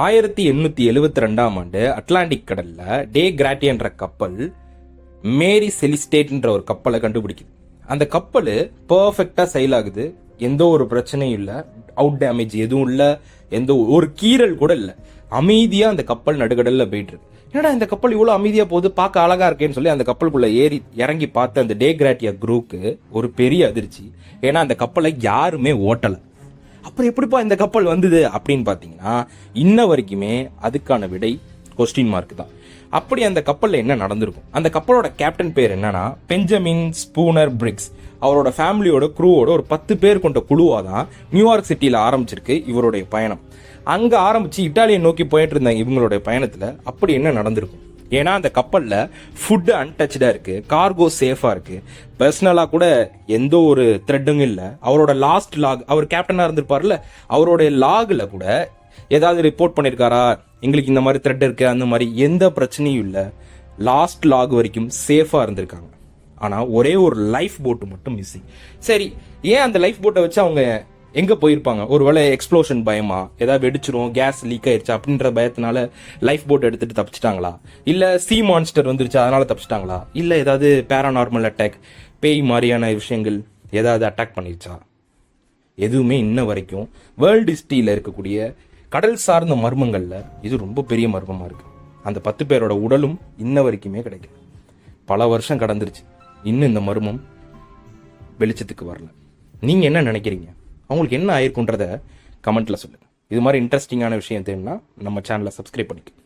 1872 Atlantic கடல்ல டே கிராட்டி என்ற கப்பல் மேரி செலிஸ்டேட்ன்ற ஒரு கப்பலை கண்டுபிடிக்குது. அந்த கப்பல் பர்ஃபெக்டா செயல் ஆகுது, எந்த ஒரு பிரச்சனையும் இல்லை, அவுட் டேமேஜ் எதுவும் இல்லை, எந்த ஒரு கீறல் கூட இல்லை. அமைதியா அந்த கப்பல் நடுக்கடல்ல போயிட்டு இருக்கு. என்னடா இந்த கப்பல் இவ்வளவு அமைதியா போகுது, பார்க்க அழகா இருக்கேன்னு சொல்லி அந்த கப்பலுக்குள்ள ஏறி இறங்கி பார்த்த அந்த டே கிராட்டியா குரூவுக்கு ஒரு பெரிய அதிர்ச்சி. ஏன்னா அந்த கப்பலை யாருமே ஓட்டல. அப்புறம் எப்படிப்பா இந்த கப்பல் வந்தது அப்படின்னு பாத்தீங்கன்னா இன்ன வரைக்குமே அதுக்கான விடை கொஸ்டின் மார்க் தான். அப்படி அந்த கப்பல்ல என்ன நடந்திருக்கும்? அந்த கப்பலோட கேப்டன் பேர் என்னன்னா பெஞ்சமின் ஸ்பூனர் பிரிக்ஸ். அவரோட ஃபேமிலியோட குரூவோட ஒரு 10 பேர் கொண்ட குழுவா தான் நியூயார்க் சிட்டியில ஆரம்பிச்சிருக்கு இவருடைய பயணம். அங்க ஆரம்பிச்சு இட்டாலியை நோக்கி போயிட்டு இருந்த இவங்களுடைய பயணத்துல அப்படி என்ன நடந்திருக்கும்? ஏன்னா அந்த கப்பல்ல ஃபுட் அன்டச்சடா இருக்கு, கார்கோ சேஃபா இருக்கு, பர்சனலா கூட எந்த ஒரு த்ரெட்டுங்க இல்ல. அவரோட லாஸ்ட் லாக், அவர் கேப்டனா இருந்திருப்பார்ல, அவருடைய லாக்ல கூட ஏதாவது ரிப்போர்ட் பண்ணிருக்காரா, எங்களுக்கு இந்த மாதிரி த்ரெட் இருக்கு, அந்த மாதிரி எந்த பிரச்சனையும் இல்லை. லாஸ்ட் லாக் வரைக்கும் சேஃபா இருந்திருக்காங்க. ஆனா ஒரே ஒரு லைஃப் போட்டு மட்டும் மிஸ்ஸிங். சரி, ஏன் அந்த லைஃப் போட்டை வச்சு அவங்க எங்க போயிருப்பாங்க? ஒருவேளை எக்ஸ்ப்ளோஷன் பயமா, ஏதாவது வெடிச்சிரும், கேஸ் லீக் ஆயிடுச்சு அப்படின்ற பயத்தினால லைஃப் போட் எடுத்துட்டு தப்பிச்சிட்டாங்களா? இல்ல சீ மான்ஸ்டர் வந்துருச்சு அதனால தப்பிச்சிட்டாங்களா? இல்ல ஏதாவது பேரானார்மல் அட்டாக், பேய் மாதிரியான விஷயங்கள் ஏதாவது அட்டாக் பண்ணிருச்சா? எதுவுமே இன்ன வரைக்கும் வேர்ல்டு ஹிஸ்டரியில இருக்கக்கூடிய கடல் சார்ந்த மர்மங்கள்ல இது ரொம்ப பெரிய மர்மமா இருக்கு. அந்த 10 பேரோட உடலும் இன்ன வரைக்குமே கிடைக்கல. பல வருஷம் கடந்துருச்சு, இன்னும் இந்த மர்மம் வெளிச்சத்துக்கு வரல. நீங்க என்ன நினைக்கிறீங்க? அவங்களுக்கு என்ன ஆயிருக்குன்றத கமெண்ட்ல சொல்லுங்க. இது மாதிரி இன்ட்ரெஸ்டிங்கான விஷயம் தெரியும்னா நம்ம சேனலை சப்ஸ்கிரைப் பண்ணிக்கோங்க.